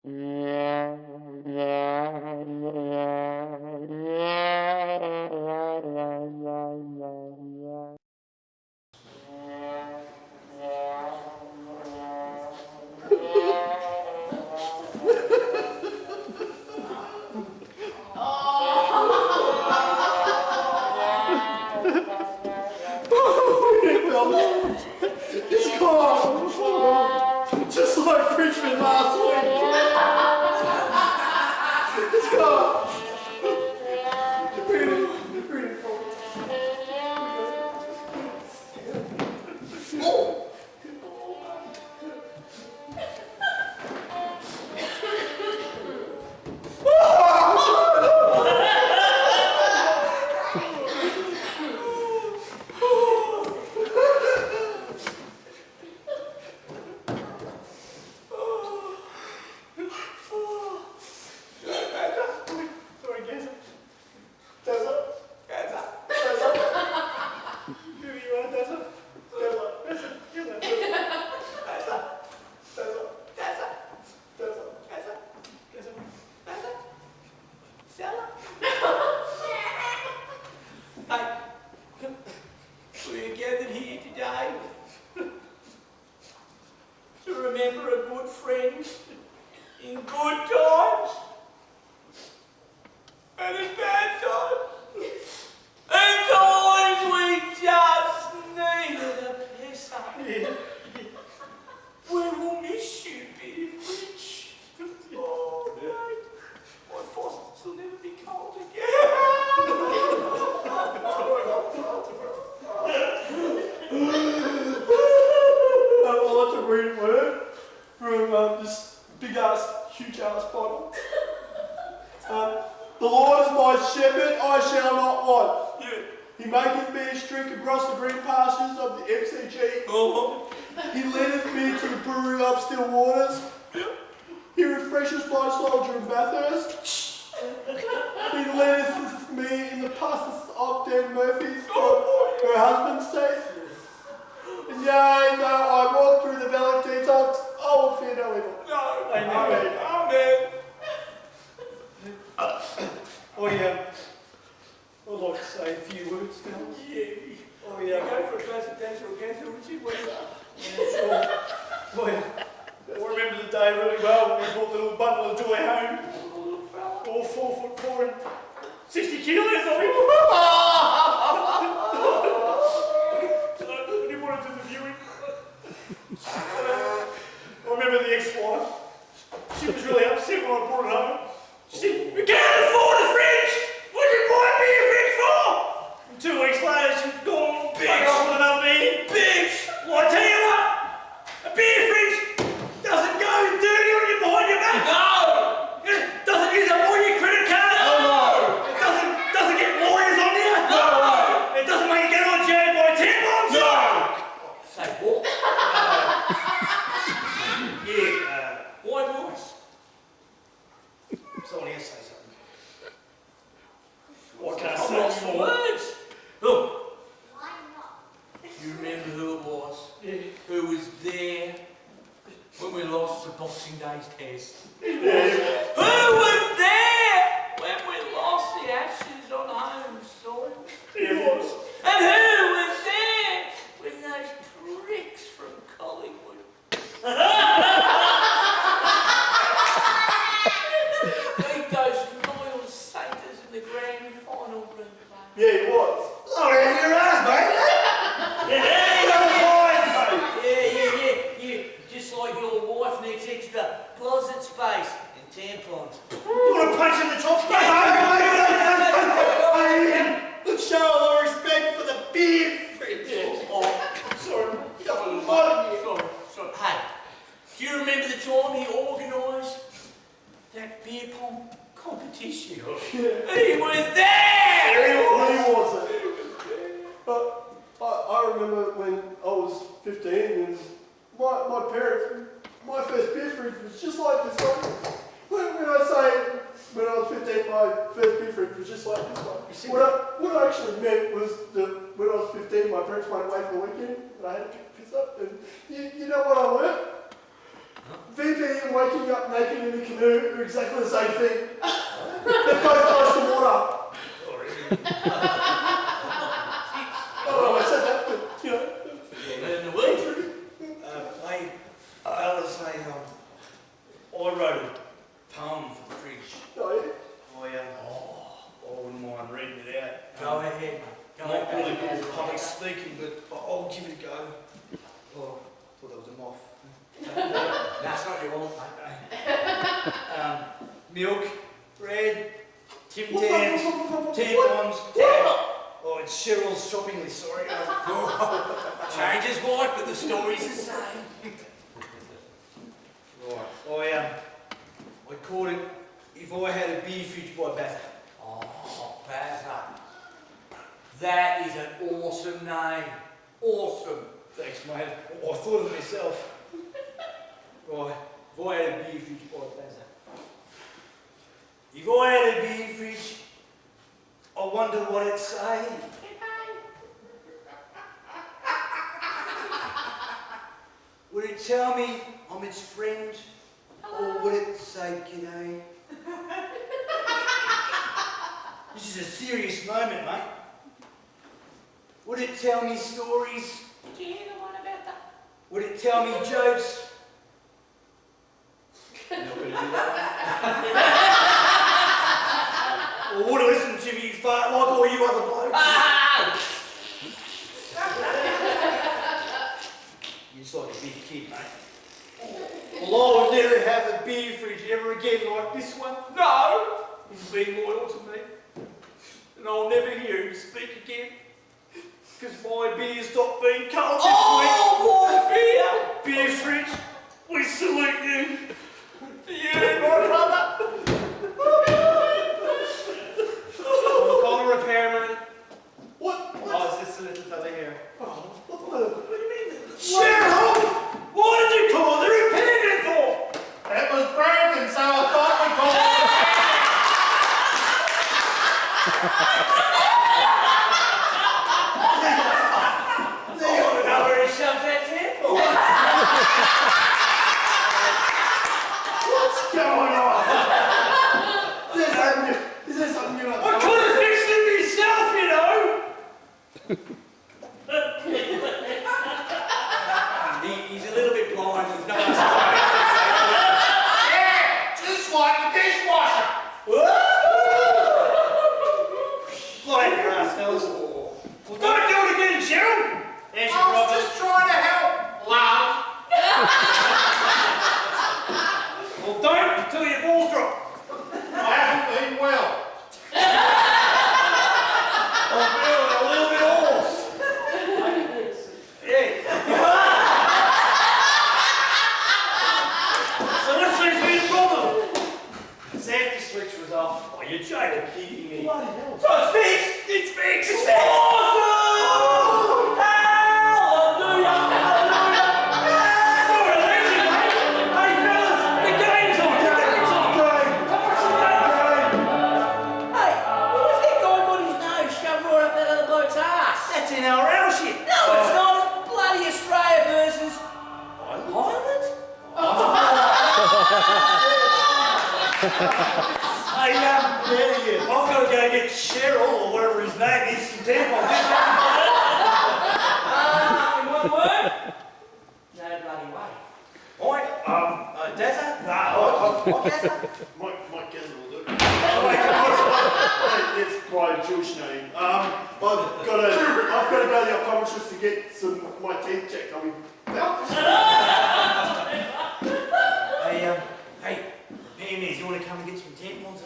It's gone! Just like Richmond last week! It's gone! You're pretty cool. Sorry, Gazza. Dazza. Gazza. Dazza. Who you are, Dazza? Dazza. Dazza. Dazza. Dazza. Dazza. Dazza. Dazza. Dazza. Dazza. Dazza. Stella. Hey, we're gathered here today to remember a good friend in good times and in bad times. And times we just needed a piss up. Yeah. We will miss you, Billy Fridge. Oh, mate. My faucets will never be cold again. I'd like to read a word from this big-ass, huge-ass Bible. The Lord is my shepherd, I shall not want. Yeah. He maketh me to drink across the green pastures of the MCG. Oh. He leadeth me to the brewery of still waters. Yeah. He refreshes my soul during Bathurst. He leadeth me in the paths of Dan Murphy's her husband's sake. And yea, though I walk through the valley of detox, I will fear no evil. No. Amen. Amen. I'd like to say a few words now. Yeah. Oh yeah. Go for a glass of Gazza or Gazza, would you? Yeah, sure. Well, I remember the day really well when we brought the little bundle of joy home. All 4'4" and 60 kilos of him. I didn't want to do the viewing. I remember the ex-wife. She was really upset when I brought it home. She said, "We can't afford a fridge! What did you buy me a fridge for?" And 2 weeks later, she's gone back off with another man. Bitch! Well, I tell you what, a beer fridge doesn't go dirty on you behind your back. No! It doesn't use up all your credit cards. No! It doesn't get lawyers on you. No! It doesn't make you get on jail by tampons. No! Say what? Why voice? Someone else say something. What can I say? Some words. Look. Why not? You remember who it was? Yeah. Who was there when we lost the Boxing Day's test? Yeah. Who was there when we lost the Ashes on home soil? He was. And who was there when those pricks from Collingwood? Yeah, he was. Oh, yeah, your ass, mate. Yeah. Just like your wife needs extra closet space and tampons. You want to punch in the top? Let's show a little respect for the beer fridge. Yeah. Oh, sorry. Sorry. Hey, do you remember the time he organised that beer pong competition? Yeah. He was there! He wasn't. I remember when I was 15 and my parents, my first beer fridge was just like this one. When I say when I was 15, my first beer fridge was just like this one. What I actually meant was that when I was 15, my parents went away for the weekend and I had to pick the piss up. And you know what I learned? VP and waking you up naked in a canoe are exactly the same thing. They're both close to water. Oh, I said that, but you know. Yeah, in the world. Hey, fellas, I wrote a poem for the fridge. Oh, yeah? I wouldn't mind reading it out. Go ahead. Not really good at public speaking, but I'll give it a go. Oh, thought that was a moth. That's not your own, mate. Milk, bread, Tim Tams, tampons, oh, it's Cheryl's shopping list, sorry. Changes white, but the story's the same. Right, I called it If I Had a Beer Fridge by Bazza. Oh, Bazza. That is an awesome name. Awesome. Thanks, mate. I thought of it myself. Right, if I had a beer fridge by Bazza. If I had a beer fridge, I wonder what it'd say. Would it tell me I'm its friend, or would it say g'day? This is a serious moment, mate. Would it tell me stories? Did you hear the one about that? Would it tell me jokes? Not gonna do that. Or would it listen to me fart like all you other blokes? You're just like a big kid, mate. Well, I would never have a beer fridge ever again like this one. No! He's been loyal to me. And I'll never hear him speak again. Because my beer stopped being cold this week. Beer fridge, we salute you. You, my brother. I'll call a repairman. What? Oh, it's just a little fella here. Oh, what do you mean? Cheryl! What did you call the repairman for? It was broken, so I thought we called it. I don't know where he shoved that tampon. What's going on? Is there something you're not I could have fixed it myself, you know. He's a little bit blind. He's not Yeah, just like the dishwasher. Fly your ass, fellas. Well, don't do it again, Cheryl. There's your I was brother. just trying to help, love. Well, don't until your balls drop. I haven't been well. I'm feeling a little bit hoarse. Yeah. So what seems to be the problem? The safety switch was off. Oh, you're joking. Kidding me. bloody hell? So it's fixed. It's fixed. It's awesome. Hallelujah. You're a legend, mate. Hey, fellas, the game's on. The game's on. Hey, what was that guy got his nose shoved right up that other bloke's ass? That's in our rail shit. No, it's not. It's bloody Australia versus Ireland. Hey, I've got to go get Cheryl, or whatever his name is, some tampons. In one word? No bloody way. Oi, Dazza? Gazza? Mike Gazza will do. It's my Jewish name. I've got to go to the optometrist to get my teeth checked. I'll be back. Hey, repairman, you want to come and get some tampons?